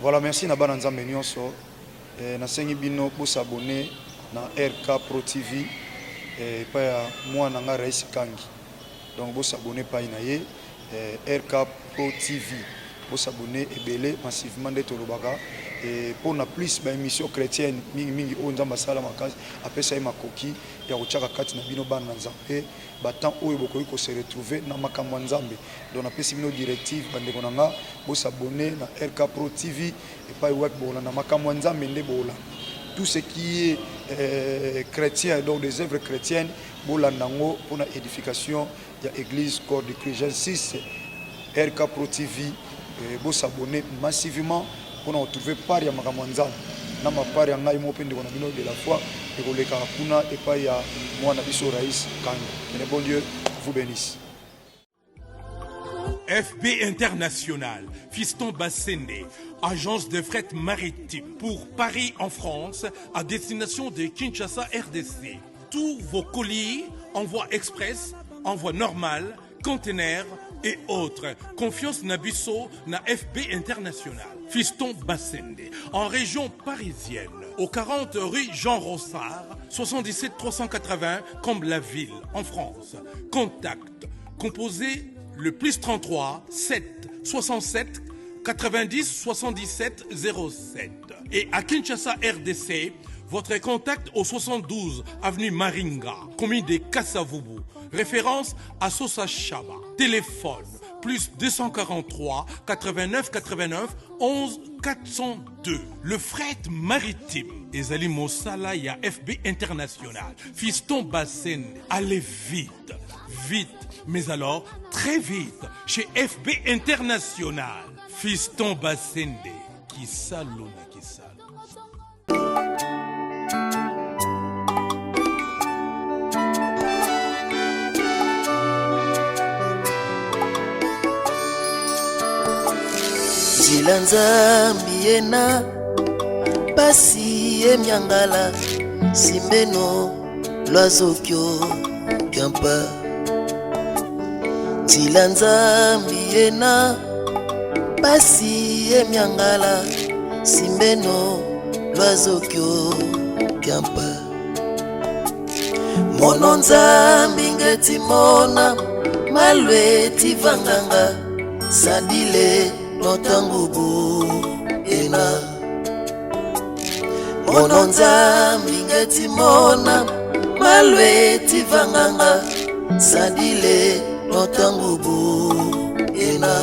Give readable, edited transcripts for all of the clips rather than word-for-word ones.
Voilà, merci na bana nzambe nyonso. Na sengi bino pour s'abonner na RK Pro TV et pa ya mwana nga Rais Kangi. Donc vous s'abonner pa inaye RK Pro TV. Vous s'abonner ebele massivement de Tolobaka et pour na plus ba émission chrétienne mingi o nzamba sala makasi apesa makoki ya kochaka kati na bino bana nzambe batant oyo bokoki ko se retrouver na makambo nzambe. Donc na pesi bino directive bande konanga vous s'abonner na RK Pro TV et pa wak bola na makambo nzambe nde bola. Tout ce qui est chrétien, donc des œuvres chrétiennes, pour la édification de l'église corps de Christ. J'insiste, RK Pro TV, vous s'abonner massivement pour nous retrouver par ya makamanza. Na mapari ya ngai mopende kona bino de la foi et koleka kuna et pas ya mwana biso Rais Kangi. Que le bon Dieu vous bénisse. FB International, Fiston Bassende, agence de fret maritime pour Paris en France, à destination de Kinshasa RDC. Tous vos colis, envoi express, envoi normal, conteneurs et autres. Confiance Nabisso na FB International, Fiston Bassende, en région parisienne, au 40 rue Jean Rossard, 77 380 Comble-la-Ville, en France. Contact, composé le plus 33 7 67 90 77 07. Et à Kinshasa RDC, votre contact au 72 avenue Maringa, commune de Kassavubu. Référence à Sosa Chaba. Téléphone plus 243 89 89 11 402. Le fret maritime. Ezali Mosala ya FB International. Fiston Bassende. Allez vite, vite. Mais alors, très vite, chez FB International, Fiston Bassende, qui salon, qui salon. Zilanza miena, pasi emyangala, simbeno, loazokyo, kampa. Zilanza miena pasi emyangala simbeno loazokyo kampa mononza mbingeti mona malweti vanganga sadile notangubu ena mononza mbingeti mona malweti vanganga sadile notangubu ena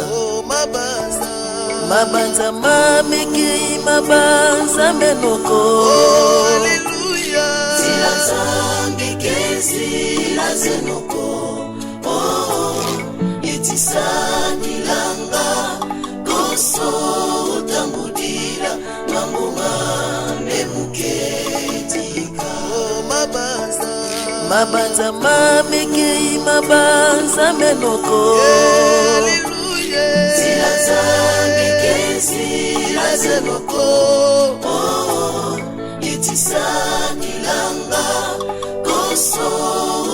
mabanza mamiki mabanza menoko Hallelujah Zilanzambi kesi la zenoko Yetisani langa Koso utangudira Mambunga nemuketika Mabanza mamiki mabanza menoko Zilanzambi kesi la zenoko Yetisani langa Koso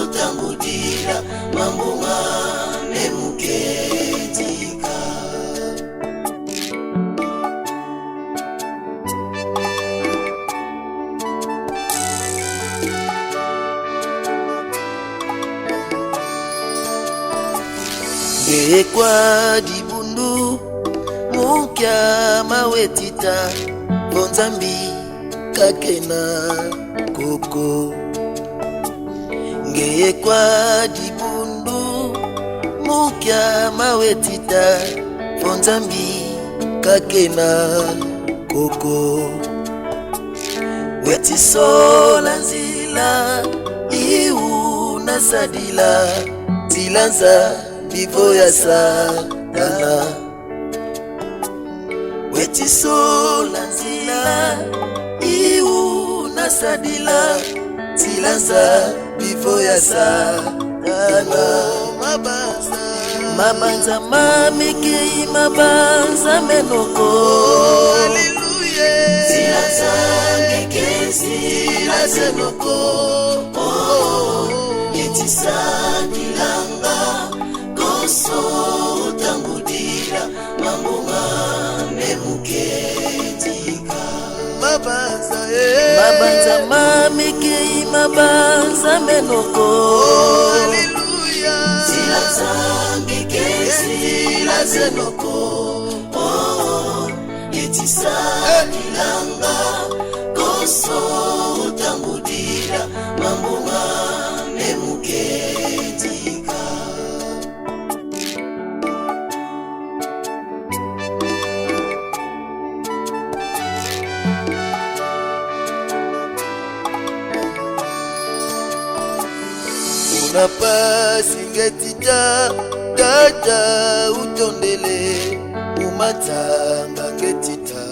utangudira Mambunga nemuketika Ekwa dibundu Mukia mawetita Bonzambi kakena koko Ngekwa dibundu Mukia mawetita Bonzambi kakena koko Wetisola nzila Iu nasadila Zilanza Vivo ya satana Wetisola nzila Iu nasadila Zilanza Vivo ya satana Mabanza mamiki mabanza menoko Zilanza ngekezi la zenoko Yetisani langa Koso utangudira Mambunga nemuke mabanza mamekei mabanza menoko Zila zambi kesi la zenoko Etisa kilanga Koso utambudira Mambunga nemuketika Unapasi ngetita Tata utondele Umatanga ngetita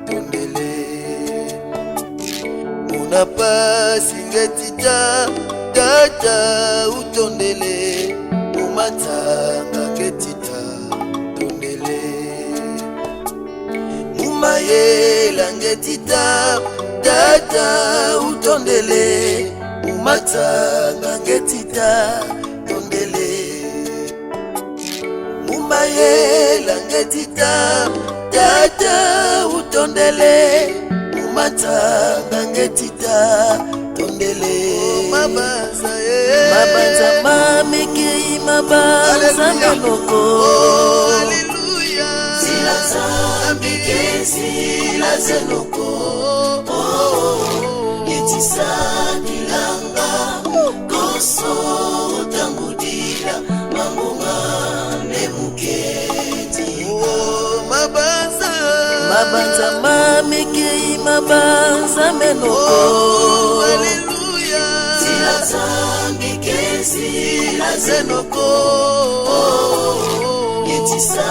Tondele Unapasi ngetita Tata utondele Umatanga ngetita Tondele Umayela ngetita Tata utondele Umatanga ngetita Tondele Umayela ngetita Tata utondele Umatanga ngetita Tondele Mabanza mamekei mabanza menoko Zila zambi kesi la zenoko Etisa kilanga Koso utambudira Mambunga nemuketika Mabanza mamekei mabanza menoko Zila zambi kesi la zenoko Etisa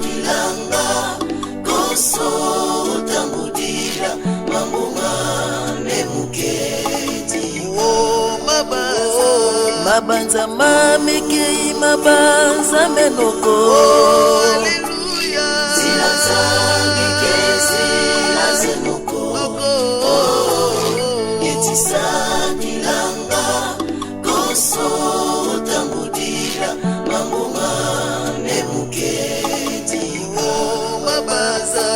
kilanga Koso utambudira Mambunga nemuketika Mabanza mamekei mabanza menoko Zila zambi kesi la zenoko Etisa kilanga Koso utambudira Mambunga nemuketika Mabanza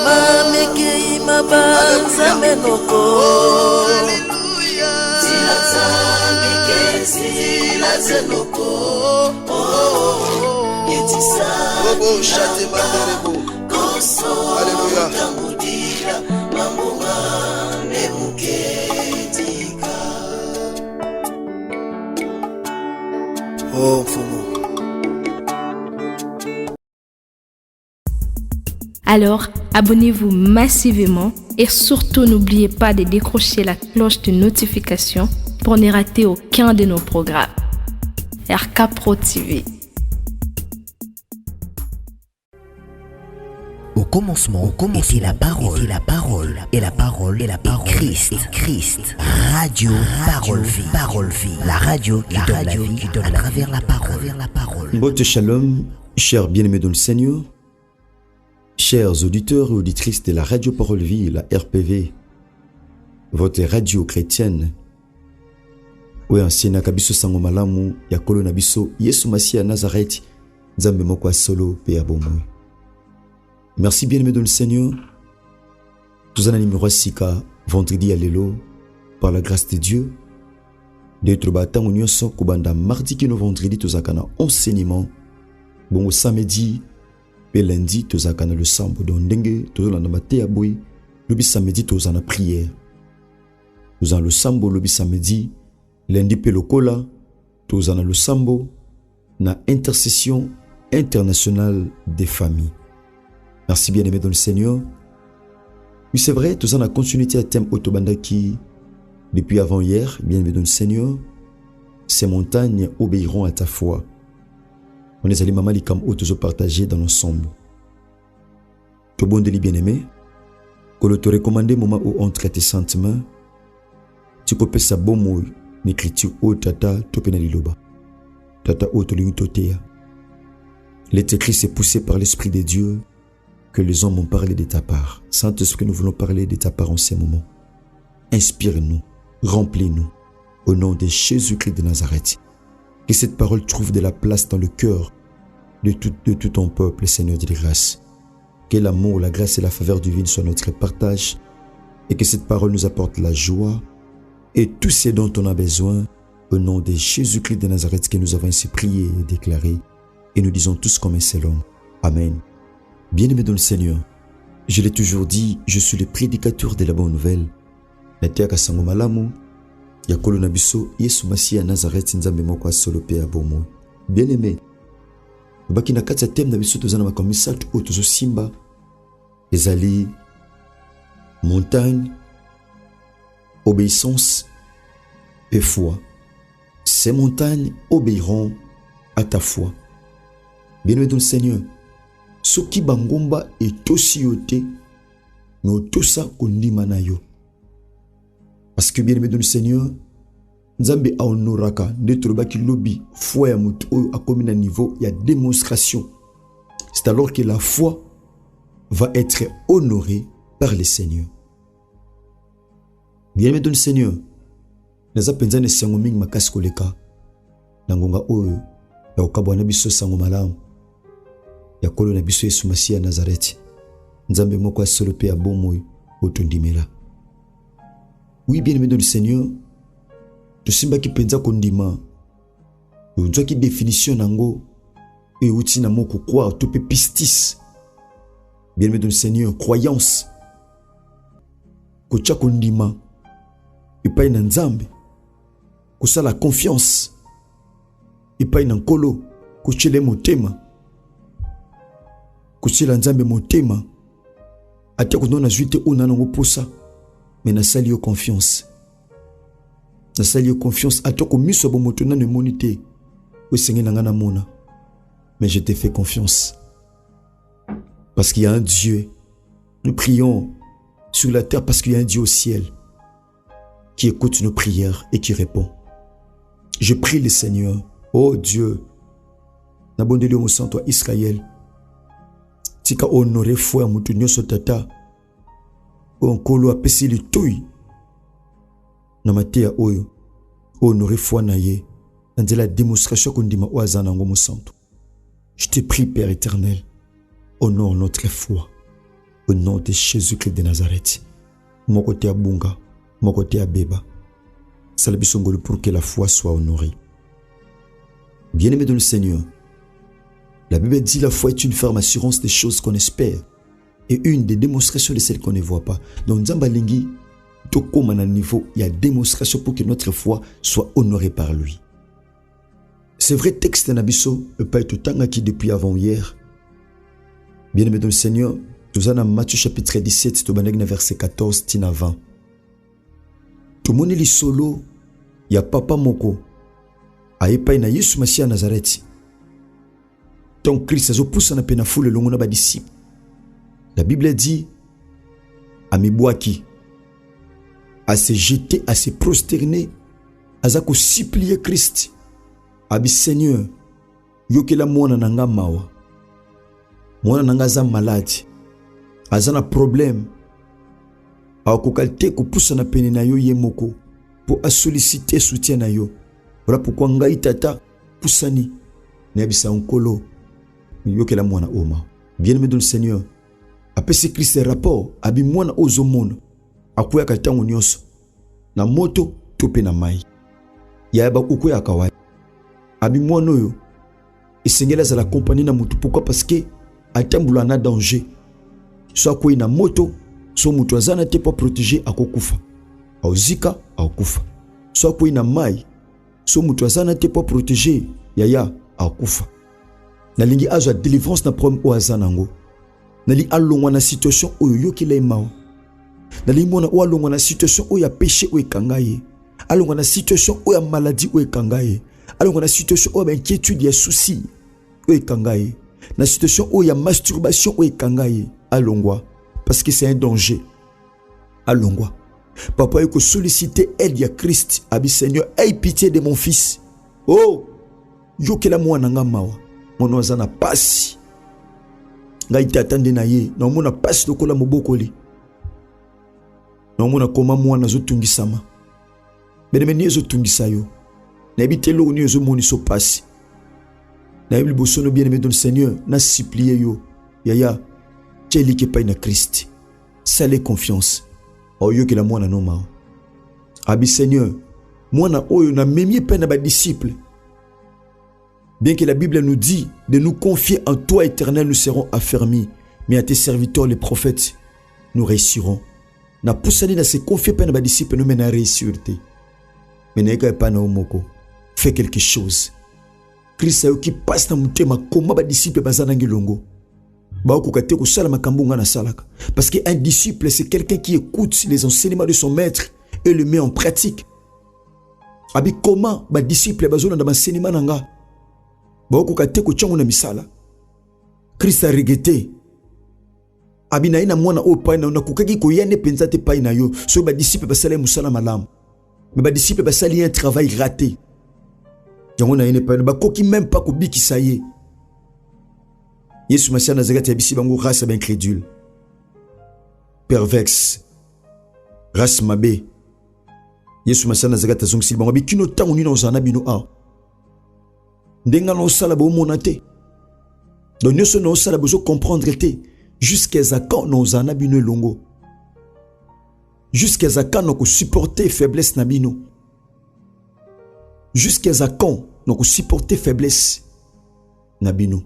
mamekei mabanza menoko Zila zambi kesi la zenoko Etisa kilanga Koso utambudira Mambunga nemuketika Oh mfumu. Alors, abonnez-vous massivement et surtout n'oubliez pas de décrocher la cloche de notification pour ne rater aucun de nos programmes. RK Pro TV. Au commencement était la parole, et la parole Christ. Radio Parole Vie, la radio qui donne la vie à travers la parole. Mbote Shalom, chers bien-aimés dans le Seigneur, chers auditeurs et auditrices de la Radio Parole Vie, la RPV, votre radio chrétienne, oyo ancienne kabiso sango malamu ya kolo na biso Yesu Masia Nazareth, nzambe moko solo pe ya bomoi. Merci bien-aimés dans le Seigneur. Tous en numéro sika vendredi à l'élo par la grâce de Dieu. D'être battant union sans kubanda mardi qui no vendredi tous akana enseignement. Bon samedi et lundi tous akana le sambo don dengue tous en maté aboui. Le samedi tous en prière. Tous en le sambo le samedi lundi pe lokola tous en le sambo na intercession internationale des familles. Merci bien-aimés dans le Seigneur. Oui, c'est vrai, tous en a continuité à thème Otobandaki depuis avant-hier, bien-aimés dans le Seigneur. Ces montagnes obéiront à ta foi. On est allé mamali comme tous partagés dans l'ensemble. Que bon délit bien-aimé, que le te recommandé moment où on traite sentiments, tu peux sa bon mot, n'écriture au tata topenaliloba. Tata au tolinitotea. L'écrit s'est poussé par l'Esprit de Dieu que les hommes ont parlé de ta part. Saint-Esprit, nous voulons parler de ta part en ces moments. Inspire-nous, remplis-nous, au nom de Jésus-Christ de Nazareth. Que cette parole trouve de la place dans le cœur de tout ton peuple, Seigneur de grâce. Que l'amour, la grâce et la faveur divine soient notre partage et que cette parole nous apporte la joie et tout ce dont on a besoin au nom de Jésus-Christ de Nazareth que nous avons ainsi prié et déclaré et nous disons tous comme un seul homme. Amen. Bien-aimés dans le Seigneur, je l'ai toujours dit, je suis le prédicateur de la bonne nouvelle. Natiaka sango malamu ya kolo na biso Yesu Masiya Nazareth nzambe moko asolo pe abomo. Bien-aimé, baki na kati ya thème na biso tozana makambo misatu oyo tozosimba ezali montagne, obéissance et foi. Ces montagnes obéiront à ta foi. Bien-aimé dans le Seigneur, soki bangomba etosi yo te mais otosa kondima na yo. Parce que bien-aimé dans le Seigneur, Nzambe aonoraka nde tolobaki lobi foi ya mutu oyo akomi na niveau ya démonstration. C'est alors que la foi va être honorée par le Seigneur. Bien-aimé dans le Seigneur, naza penza ne sango mingi makasi koleka na ngonga oyo ya okabwana biso sango malamu ya kolo na biso Yesu Masiya Nazareth Nzambe moko asolo pe abomoi otondimela. Oui, bien-aimé dans le Seigneur, tosimbaki penza kondima yonzwaki définition nango euti na moko croire to pe pistis. Bien-aimé dans le Seigneur, croyance kocha kondima epai na Nzambe kosala confiance epai na nkolo kochele motema kochela Nzambe motema ate konona zwite ona nango posa mais nasali yo confiance. Nasali yo confiance atoko miso bo moto na ne monité o sengé na ngana mona. Mais je te fais confiance. Parce qu'il y a un Dieu. Nous prions sur la terre parce qu'il y a un Dieu au ciel qui écoute nos prières et qui répond. Je prie le Seigneur, oh Dieu, n'abondez-le au sang toi Israël. Tika honoré foi mutu nyoso tata. Onkolo apesi litui na matea oyo honoré foi na ye dans la démonstration kondima oazana ngomo santo. Je te prie Père éternel, honore notre foi au nom de Jésus-Christ de Nazareth. Moko te abunga, moko te abeba. Salabiso ngolo pour que la foi soit honorée. Bien-aimé dans le Seigneur, la Bible dit la foi est une ferme assurance des choses qu'on espère et une des démonstrations de celles qu'on ne voit pas. Donc, Nzambalingi, tokoma na niveau, il y a démonstration pour que notre foi soit honorée par lui. C'est vrai texte nabiso, pas tout temps qui depuis avant-hier. Bien-aimé dans le Seigneur, nous avons Matthieu chapitre 17, to banegna verset 14, tina 20. Tout moni li solo, ya papa moko, a epai na Yesu Masiya Nazareth. Ton Christ azo poussa na pena foule longo na ba disciple. La Bible dit à Mibwaki, à se jeter, à se prosterner, à se supplier Christ. Abi Seigneur, yokela mwana nanga mawa. Mwana nanga za malade. Azana problème. A kokalte ko poussa na pene na yo yemoko pour a solliciter soutien na yo. Voilà pourquoi ngai tata poussani na bisa onkolo yokela mwana oma. Bien-aimé dans le Seigneur, apesi Christ rapport abi mwana ozomona akuya katango nyonso na moto tope na mai yaba ukuya kawai abi mwana oyo esengela za la compagnie na mutu. Pourquoi? Parce que atambula na danger, soit quoi na moto so mutu azana te pas protéger akokufa auzika akufa, soit quoi na mai so mutu azana te pas protéger yaya akufa. Na lingi azwa délivrance na problème o azana ngo. Nali alongwa na situation oyo yokila imao. Nali mona o alongwa na situation oyo ya péché oyo kangaye. Alongwa na situation oyo ya maladie oyo kangaye. Alongwa na situation oyo ya inquiétude ya souci oyo kangaye. Na situation oyo ya masturbation oyo kangaye. Alongwa parce que c'est un danger. Alongwa. Papa yoko solliciter aide ya Christ. Abi Seigneur, aie pitié de mon fils. Oh, yokila mwana nga mawa. Mono azana pasi. Ngai tatande na ye, na mona pasi lokola mobokoli. Na mona koma mwana zotungisama. Beneme ni ezotungisa yo. Na ebitelo ni ezomoni so pasi. Na ebi bosono bien-aimé dans le Seigneur, na supplier yo. Yaya, tcheliki pa na Christ. Salez confiance. Oyo que la mwana noma. Abi Seigneur, mwana oyo na memie pe na ba disciple. Bien que la Bible nous dit de nous confier en toi éternel, nous serons affermis. Mais à tes serviteurs, les prophètes, nous réussirons. Na poussani na se confier pe na ba disciple nous mena réussir. Mais n'est pas na omoko. Fais quelque chose. Christ ayo qui passe na mutema koma ba disciple bazana ngilongo. Ba ko kate ko sala makambo nga na salaka. Parce qu'un disciple c'est quelqu'un qui écoute les enseignements de son maître et le met en pratique. Abi comment ba disciple bazona na enseignement nanga. Ba ko kate ko tchango na misala. Christ a regretté. Abi na ina mwana o pa na kokaki ko yane penza te pa na yo. So ba disciple basala musala malam. Mais ba disciple basali un travail raté. Yango na ine pa ba koki même pas ko bikisa ye. Yesu Masia Nazareth yabisi bango race ba incrédule. Pervexe. Race mabe. Yesu Masia Nazareth azongisi bango bi kino tango ni na ozana bino a. Ndenga no sala bo monate. Donc nous sommes sala besoin comprendre te jusqu'à quand nous en abino longo. Jusqu'à quand nous supporter faiblesse na bino. Jusqu'à quand nous supporter faiblesse na bino.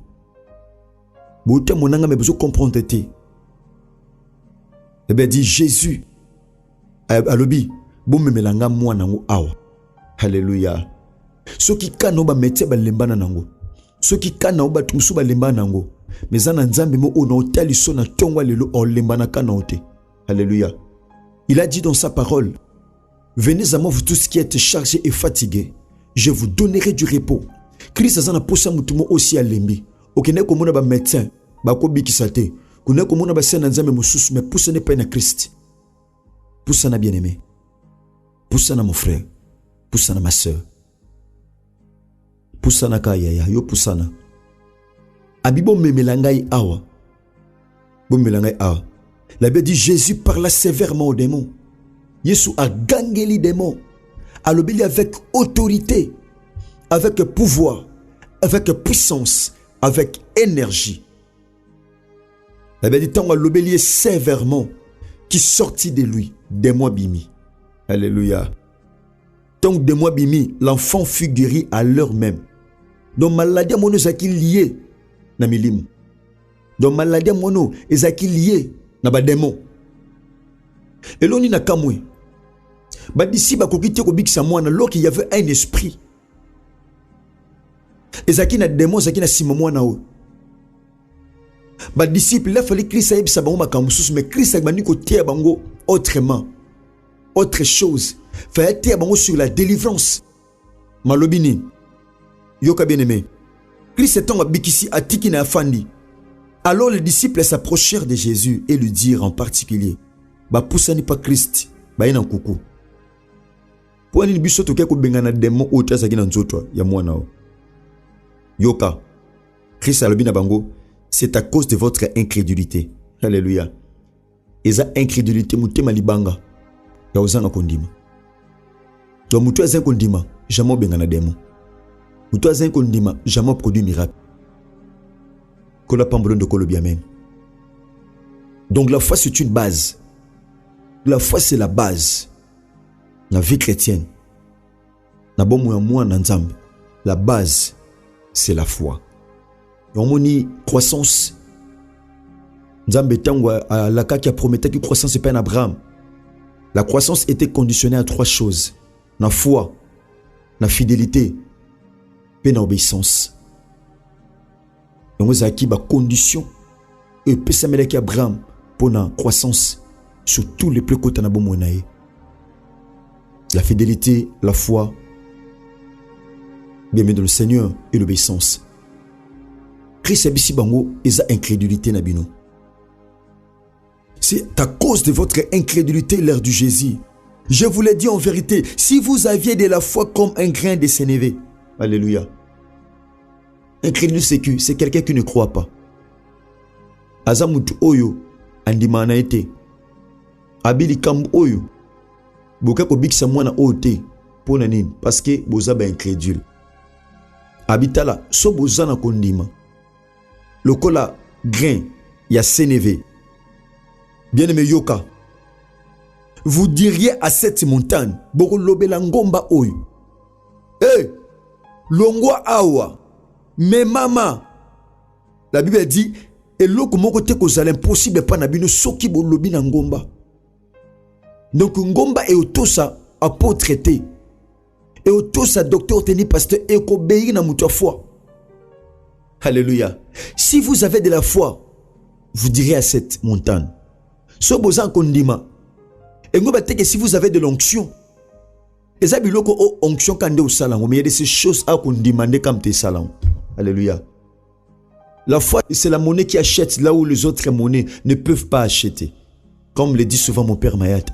Bouta monanga me besoin comprendre te. Eh bien dit Jésus alobi bo memelanga mwana ngo awa. Alléluia. Soki kano ba metie ba lembana nango. Soki kana ba tumusu ba lembana nango. Mais en nzambe mo ono tali sona tongwa lelo o lembana kana ote. Alléluia. Il a dit dans sa parole: venez à moi vous tous qui êtes chargés et fatigués, je vous donnerai du repos. Christ azana posa mutumo aussi à lembi. Okene ko mona ba médecin ba ko bikisa te. Kune ko mona ba sena nzambe mususu mais pousse ne pas na Christ. Pousse na bien-aimé. Pousse na mon frère. Pousse na ma sœur. Pousse na kaya ya yo pousse na. Abibo memelangai awa. Bo memelangai awa. La Bible dit Jésus parla sévèrement aux démons. Jésus a gagné les démons. A l'obéi avec autorité, avec pouvoir, avec puissance, avec énergie. La Bible dit tant à l'obéi sévèrement qui sortit de lui, démons bimi. Alléluia. Tant démons bimi, l'enfant fut guéri à l'heure même. Donc maladie mono zaki lié na milim. Donc maladie mono ezaki lié na ba démon. Et l'on na kamwe. Ba d'ici ba kokite ko bikisa mwana loki y avait un esprit. Ezaki na démon zaki na sima mwana o. Ba disciple la fallait Christ aïb sa bango makamusus mais Christ a bani ko tia bango autrement. Autre chose. Fallait tia bango sur la délivrance. Malobini. Yoka bien-aimé. Christ est en bikisi atiki na afandi. Alors les disciples s'approchèrent de Jésus et lui dirent en particulier: ba poussani pas Christ, ba ina kuku. Pour ni biso to keko bengana demo ota sakina nzoto ya mwana o. Yoka. Christ alobina bango, c'est à cause de votre incrédulité. Alléluia. Eza incrédulité mutema libanga. Ya ozanga kondima. To mutu azen kondima, jamais bengana demo. Mutu azen kondima, jamais produit miracle. Kola pambolon de kolo bien même. Donc la foi c'est une base. La foi c'est la base. La vie chrétienne. Na bomo ya mwana nzambe. La base c'est la foi. Yomoni croissance. Nzambe tangwa a la qui a prometté que croissance c'est pas un Abraham. La croissance était conditionnée à trois choses: la foi, la fidélité, et l'obéissance. Donc vous avez ba condition et pesa meleki Abraham pour la croissance sur tous les plus côtés na bomonaye. La fidélité, la foi, bien dans le Seigneur et l'obéissance. Christ abisi bango eza incrédulité na bino. C'est à cause de votre incrédulité l'heure du Jésus. Je vous l'ai dit en vérité, si vous aviez de la foi comme un grain de sénévé. Alléluia. Incrédule c'est quelqu'un qui ne croit pas. Azamutu oyo andimana ete. Abili kam oyo. Boka ko bikisa mwana ote pona nini parce que boza ba incrédule. Abitala so boza na kondima. Lokola grain ya sénévé Bien-aimé Yoka, vous diriez à cette montagne, Boko lobela ngomba oyo. Hey, longwa awa, mais maman. La Bible dit, et l'autre moko te kozala impossible pas na bino soki bo lobi na ngomba. Donc ngomba et otosa apôtre traité. Et otosa docteur teni pasteur et kobéir na mutua foi. Alléluia. Si vous avez de la foi, vous direz à cette montagne, so bozan kondima. Et ngomba te que si vous avez de l'onction, et ça biloko o onction kande au salon, mais il y a de ces choses à qu'on demande comme tes salons. Alléluia. La foi, c'est la monnaie qui achète là où les autres monnaies ne peuvent pas acheter. Comme le dit souvent mon père Mayat.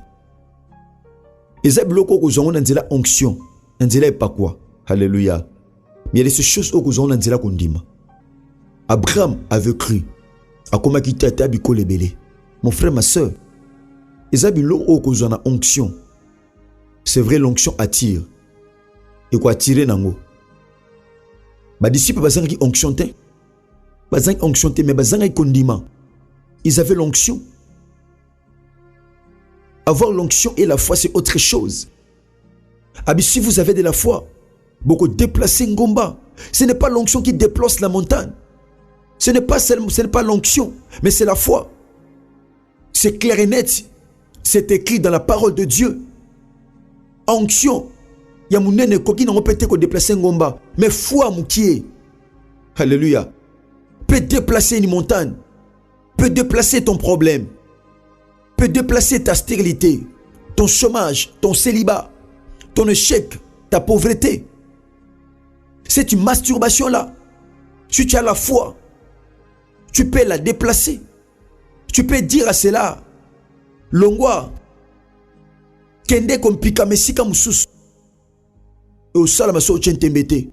Et ça biloko qu'on a dit la onction, on dit là pas quoi. Alléluia. Mais il y a de ces choses où on a dit là qu'on dit. Abraham avait cru. A comment quitter à tabiko les belé. Mon frère, ma soeur. Et ça biloko qu'on a onction. C'est vrai, l'onction attire. Et quoi attirer nango. Bah disciple bazang qui onction te. Bazang onction te mais bazang ay condiment. Ils avaient l'onction. Avoir l'onction et la foi c'est autre chose. Abi si vous avez de la foi, beaucoup déplacer ngomba. Ce n'est pas l'onction qui déplace la montagne. Ce n'est pas l'onction, mais c'est la foi. C'est clair et net. C'est écrit dans la parole de Dieu. Onction, il y a mon nene qui n'a pas été déplacer ngomba, mais foi moukié. Alléluia. Peut déplacer une montagne, peut déplacer ton problème, peut déplacer ta stérilité, ton chômage, ton célibat, ton échec, ta pauvreté. C'est une masturbation là. Si tu as la foi, tu peux la déplacer. Tu peux dire à cela, Longwa, Kende comme pika mesika mususu. Et au salama so tembete.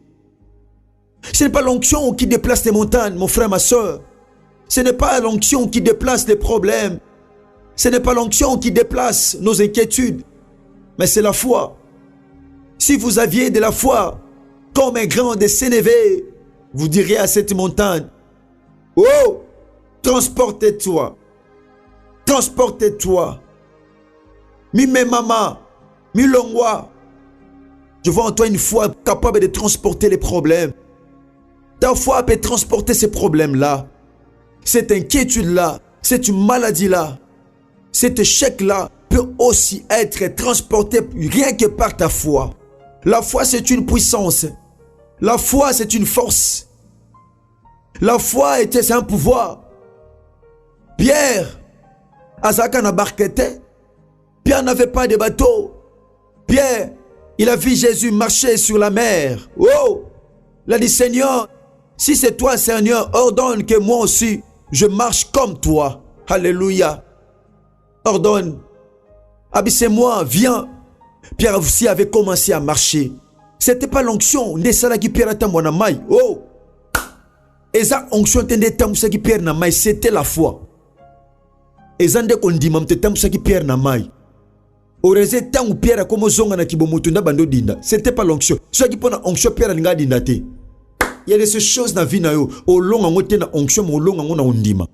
Ce n'est pas l'onction qui déplace les montagnes, mon frère, ma soeur. Ce n'est pas l'onction qui déplace les problèmes. Ce n'est pas l'onction qui déplace nos inquiétudes. Mais c'est la foi. Si vous aviez de la foi, comme un grand de Sénévé, vous diriez à cette montagne, oh, transportez-toi. Transportez-toi. Mi me mama, mi longwa. Je vois en toi une foi capable de transporter les problèmes. Ta foi peut transporter ces problèmes-là. Cette inquiétude-là, cette maladie-là, cet échec-là peut aussi être transporté rien que par ta foi. La foi, c'est une puissance. La foi, c'est une force. La foi était un pouvoir. Pierre, Azaka n'a barquette. Pierre n'avait pas de bateau. Pierre, il a vu Jésus marcher sur la mer. Oh! Il a dit, Seigneur, si c'est toi, Seigneur, ordonne que moi aussi, je marche comme toi. Alléluia. Ordonne. Abissez-moi, viens. Pierre aussi avait commencé à marcher. C'était pas l'onction. Qui Pierre a maille. Oh! Et ça, onction qui Pierre na maille, c'était la foi. Et ça, on dit, qui Pierre na maille. C'était pas l'onction. Ceux qui prennent l'onction, Pierre n'a pas dit. Il y a des choses dans la vie, au long en na onction, au long en ondima.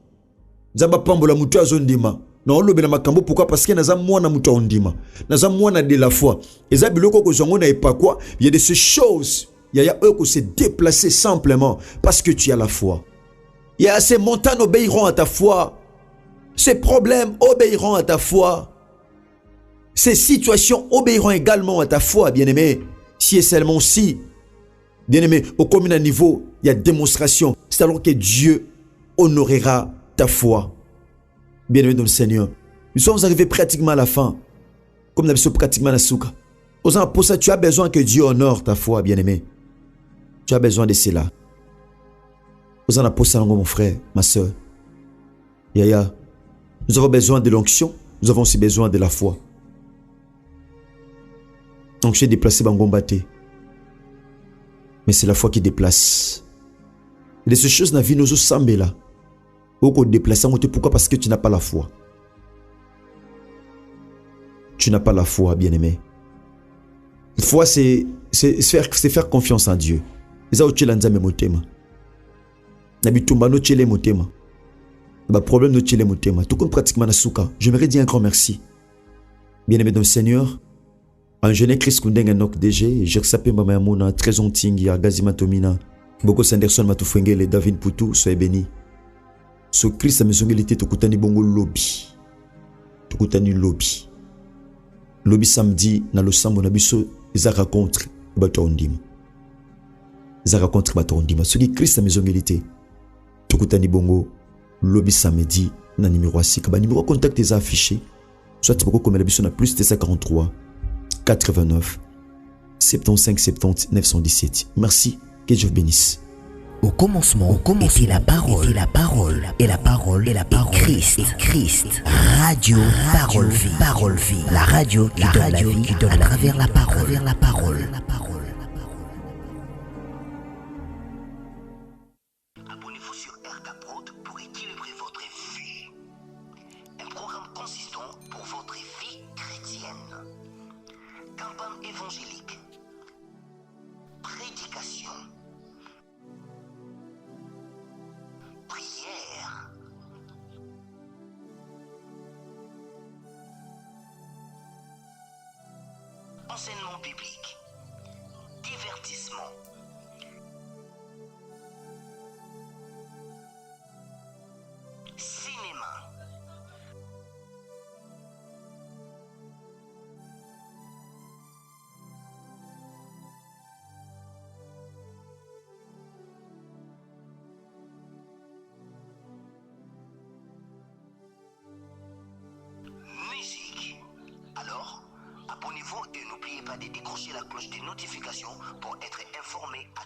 Zamba pambola mutu azondima. Na olobe na makambo pourquoi parce que naza mwana mutu ondima. Naza mwana de la foi. Et ça biloko ko zongo na epakwa, il y a des choses. Il y a eux qui se déplacer simplement parce que tu as la foi. Il y a ces montagnes obéiront à ta foi. Ces problèmes obéiront à ta foi. Ces situations obéiront également à ta foi, bien-aimé. Si et seulement si, bien-aimé, au commun niveau, il y a démonstration. C'est alors que Dieu honorera ta foi. Bien-aimé dans le Seigneur. Nous sommes arrivés pratiquement à la fin. Comme nous avons pratiquement à la souka. Pour ça, tu as besoin que Dieu honore ta foi, bien-aimé. Tu as besoin de cela. Pour ça, mon frère, ma soeur. Yaya, nous avons besoin de l'onction. Nous avons aussi besoin de la foi. Donc j'ai déplacé Bangombate. Mais c'est la foi qui déplace. Et de ces choses dans la vie, nous sommes là. Pourquoi déplacer? Pourquoi? Parce que tu n'as pas la foi. Tu n'as pas la foi, bien-aimé. La foi, c'est faire confiance en Dieu. Et ça, tu l'as dit, motema. Nabitumba no chele motema. problème de Tchile Motema, tout comme pratiquement na souka. J'aimerais dire un grand merci. Bien-aimé dans le Seigneur, en jeune Chris Kundeng Nok DG, Jersapé Mamayamouna, Trésor Tingi, Agazima Tomina, Boko Sanderson Matufengele, David Poutou, soyez bénis. Ce Christ a maison élité, Tokutani Bongo Lobby. Tokutani Lobby. Lobby samedi, na lo sambo na biso, Zara contre Bato Ondima. Zara contre Bato Ondima. Ce qui Christ a maison élité, Tokutani Bongo, Lobby samedi, na numéro 6. Ba numéro contact est affiché. Soit tu peux comme la biso na plus de 43 89 75 70 917. Merci, que Dieu bénisse. Au commencement était la parole, et la parole, et la parole, et la parole, Christ. Radio, parole, vie, la radio qui donne la vie à travers la parole. Abonnez-vous sur RK Prod pour équilibrer votre vie. Un programme consistant pour votre vie chrétienne. Campagne évangélique. Prédication. Prière. Enseignement biblique. Divertissement. Cinéma. Musique. Alors, abonnez-vous et n'oubliez pas de décrocher la cloche des notifications pour être informé à